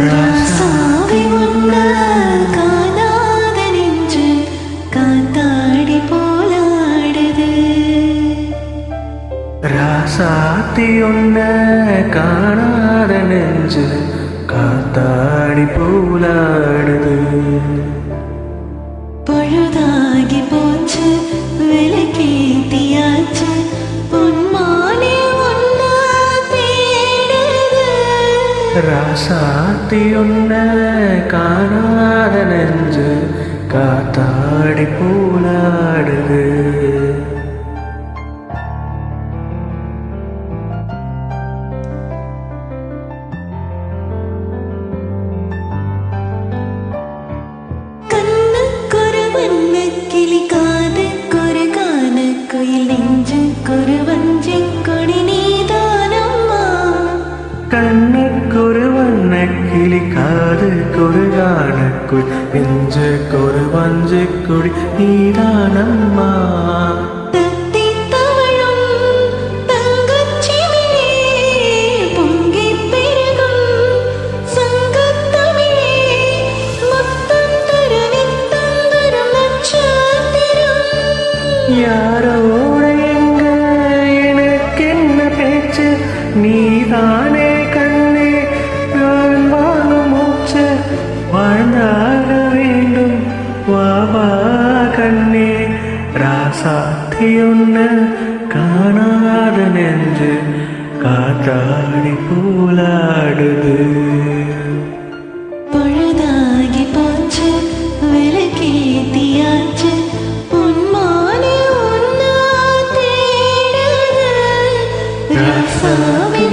ராசாவை உன்ன காணாத நெஞ்சு காத்தாடி போலாடுது. ராசாத்தி உன்ன காணாத நெஞ்சு காத்தாடி போலாடுது. பொழுதாகி போச்சு விளக்கேத்தியாச்சு பொன்மானே உன்ன தேடுது. ராசாத்தி உன்ன காணாத நெஞ்சு காத்தாடி போலாடுது. கண்ணுக்கொரு வண்ணக்கிளி காதுக்கொரு கானக்குள் நெஞ்சுக்கொரு வஞ்சிக்குடி நீதானம்மா. யாரோட எங்க எனக்கென்ன பேச்சு நீதானே கண்ணே நான் வாழும் மூச்சு வாழ்ந்தாக வேண்டும் வாவா கண்ணே. ராசாத்தி ஒன்று காணாத நெஞ்சு காத்தாடி போலாடுது. பொழுதாகி போச்சு விளக்கேத்தியாச்சு பொன்மானே உன்ன தேடுது. ராசாவை